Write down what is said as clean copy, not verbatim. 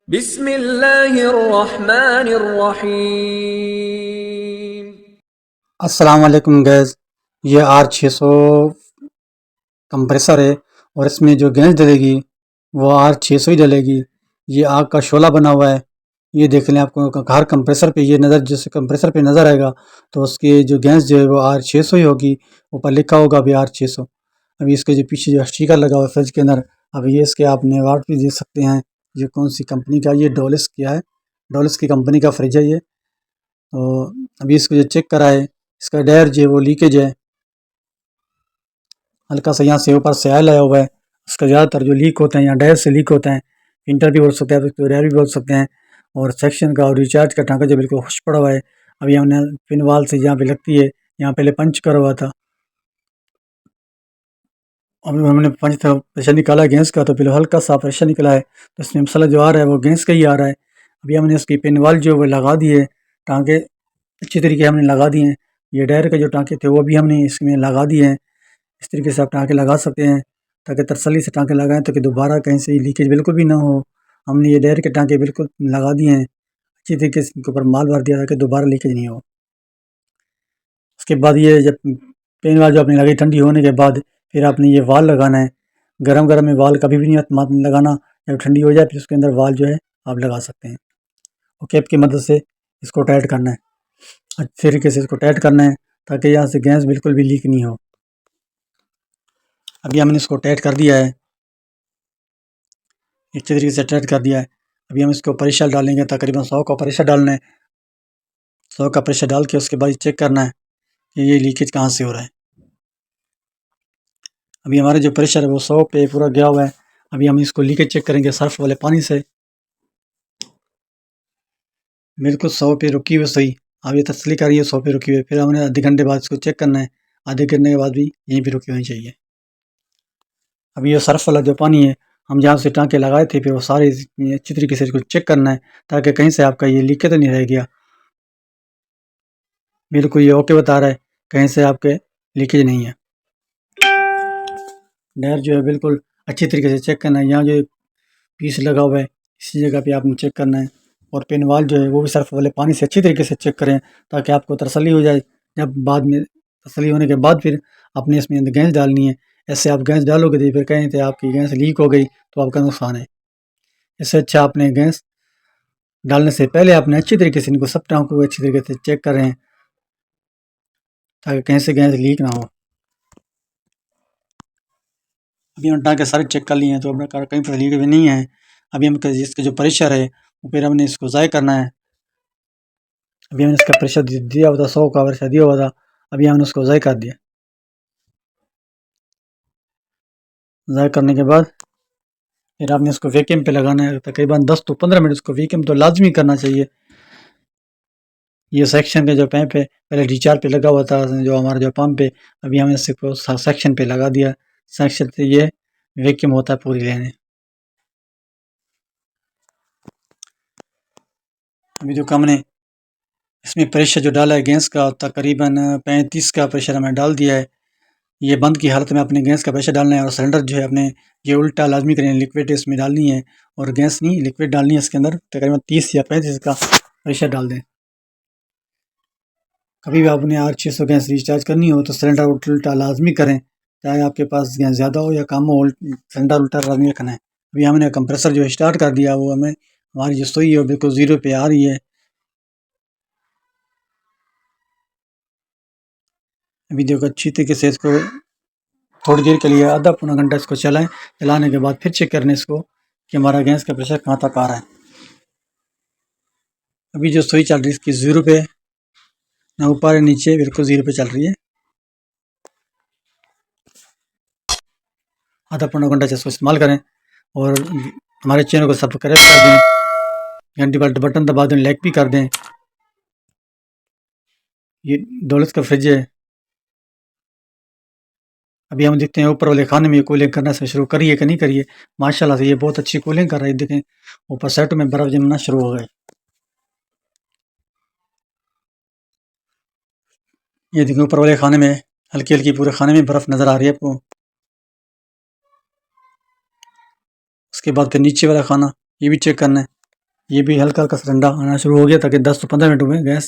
बिस्मिल्लाहिर्रहमानिर्रहीम। अस्सलाम वालेकुम गैस। ये R600 कंप्रेसर है और इसमें जो गैस डलेगी वो R600 ही डलेगी। ये आग का शोला बना हुआ है। ये देख लें, आपको हर कंप्रेसर पे ये नज़र, जैसे कंप्रेसर पे नज़र आएगा तो उसकी जो गैस जो है वो R600 ही होगी। ऊपर लिखा होगा अभी R600। अभी इसके जो पीछे जो स्टिकर लगा हुआ है फ्रिज के अंदर, अभी ये इसके आपने वाट भी देख सकते हैं। ये कौन सी कंपनी का, ये डोलिस किया है, डोलिस की कंपनी का फ्रिज है ये। तो अभी इसको जो चेक करा है, इसका टायर जो है वो लीकेज है, हल्का सा यहाँ से ऊपर से ऑयल आया हुआ है। उसका ज़्यादातर जो लीक होते हैं या टायर से लीक होते हैं, इंटर भी बोल सकते हैं, आप इसको टायर भी बोल सकते हैं। और सेक्शन का और रिचार्ज का टाँका जो बिल्कुल खुश पड़ा हुआ है। अभी हमने पिन वाल से जहाँ पे लगती है, यहाँ पहले पंच करा हुआ था, अभी हमने पंच था प्रेशर निकाला गैस का, तो बिल्कुल हल्का सा प्रेशर निकला है, तो इसमें मसाला जो आ रहा है वो गैस का ही आ रहा है। अभी हमने इसकी पिन वाल जो है वो लगा दिए, टाँके अच्छी तरीके हमने लगा दिए हैं। ये टायर के जो टाँके थे वो भी हमने इसमें लगा दिए हैं। इस तरीके से आप टाँके लगा सकते हैं, ताकि तसल्ली से टाँके लगाएँ, ताकि दोबारा कहीं से लीकेज बिल्कुल भी ना हो। हमने ये टायर के टाँके बिल्कुल लगा दिए हैं, अच्छी तरीके से इनके ऊपर माल भर दिया ताकि दोबारा लीकेज नहीं हो। उसके बाद ये जब पेन वाल जो आपने लगाई, ठंडी होने के बाद फिर आपने ये वाल लगाना है। गरम गरम में वाल कभी भी नहीं लगाना। जब ठंडी हो जाए फिर उसके अंदर वाल जो है आप लगा सकते हैं, और कैप की मदद से इसको टाइट करना है। अच्छी तरीके से इसको टाइट करना है, ताकि यहाँ से गैस बिल्कुल भी लीक नहीं हो। अभी हमने इसको टाइट कर दिया है, अच्छे तरीके से टाइट कर दिया है। अभी हम इसको प्रेशर डालेंगे, तकरीबन 100 का प्रेशर डालना है। 100 का प्रेशर डाल के उसके बाद चेक करना है कि ये लीकेज कहाँ से हो रहा है। अभी हमारा जो प्रेशर है वो 100 पे पूरा गया हुआ है। अभी हम इसको लीकेज चेक करेंगे सर्फ वाले पानी से। बिल्कुल 100 पे रुकी हुई सही। अब ये तसल्ली कर रही है 100 पे रुकी हुई है। फिर हमने आधे घंटे बाद इसको चेक करना है। आधे घंटे के बाद भी यहीं पे रुकी होनी चाहिए। अभी ये सर्फ वाला जो पानी है, हम जहाँ से टाँके लगाए थे, फिर वो सारे अच्छी तरीके से इसको चेक करना है, ताकि कहीं से आपका ये लीकेज तो नहीं रह गया। बिल्कुल ये ओके बता रहा है, कहीं से आपके लीकेज नहीं है। टायर जो है बिल्कुल अच्छी तरीके से चेक करना है। यहाँ जो पीस लगा हुआ है, इसी जगह पे आपने चेक करना है। और पेन वाल जो है वो भी सर्फ वाले पानी से अच्छी तरीके से चेक करें, ताकि आपको तसल्ली हो जाए। जब बाद में तसल्ली होने के बाद फिर आपने इसमें गैस डालनी है। ऐसे आप गैस डालोगे तो फिर कहीं तो आपकी गैस लीक हो गई तो आपका नुकसान है। इससे अच्छा आपने गैस डालने से पहले आपने अच्छी तरीके से इनको सब टाँकों को अच्छी तरीके से चेक करें, ताकि कहीं से गैस लीक ना हो। अभी हम टाँके सारे चेक कर लिए हैं, तो अपना कार कहीं पर लीक भी नहीं है। अभी हम इसका जो प्रेशर है वो फिर हमने इसको ज़ाय करना है। अभी हमने इसका प्रेशर दिया हुआ था, 100 का प्रेशर दिया हुआ था। अभी हमने उसको ज़ाय कर दिया। ज़ाय करने के बाद फिर आपने इसको वैक्यूम पे लगाना है। तकरीबन 10 तो 15 मिनट इसको वैक्यूम तो लाजमी करना चाहिए। ये सेक्शन पे जो पैप है पहले रिचार्ज पे लगा हुआ था, जो हमारा जो पंप है, अभी हमने इसको सेक्शन पे लगा दिया। सेक्शन से ये वैक्यूम होता है पूरी लेने। अभी जो हमने इसमें प्रेशर जो डाला है गैस का, तकरीबन 35 का प्रेशर हमने डाल दिया है। ये बंद की हालत में अपने गैस का प्रेशर डालना है, और सिलेंडर जो है अपने ये उल्टा लाजमी करें, लिक्विड इसमें डालनी है और गैस नहीं लिक्विड डालनी है इसके अंदर। तकरीबन 30 या 35 का प्रेशर डाल दें। कभी भी आपने R600 गैस रिचार्ज करनी हो तो सिलेंडर उल्टा लाजमी करें, चाहे आपके पास गैस ज़्यादा हो या कम हो, सिलेंडर उल्टा लाजमी रखना है। अभी हमने कंप्रेसर जो स्टार्ट कर दिया, वो हमें हमारी जो सुई है वो बिल्कुल ज़ीरो पे आ रही है। अभी देखो अच्छी तरीके से इसको थोड़ी देर के लिए, आधा पौना घंटा इसको चलाएं। चलाने के बाद फिर चेक करने इसको कि हमारा गैस का प्रेशर कहाँ तक आ रहा है। अभी जो सुई चल रही है इसकी 0 पे, ना ऊपर है नीचे, बिल्कुल 0 पे चल रही है। आधा पौना घंटा से इसको इस्तेमाल करें, और हमारे चैनल को सब्सक्राइब कर दें, घंटी बटन दबा दें, लाइक भी कर दें। ये दौलत का फ्रिज है। अभी हम देखते हैं ऊपर वाले खाने में कूलिंग करना से शुरू करिए कि नहीं करिए। माशाल्लाह से ये बहुत अच्छी कूलिंग कर रही है। देखें ऊपर सेट में बर्फ़ जमना शुरू हो गए। ये देखें ऊपर वाले खाने में हल्की हल्की पूरे खाने में बर्फ़ नज़र आ रही है आपको। उसके बाद फिर नीचे वाला खाना, ये भी चेक करना है। ये भी हल्का हल्का सा ठंडा आना शुरू हो गया, ताकि 10 से 15 मिनट में गैस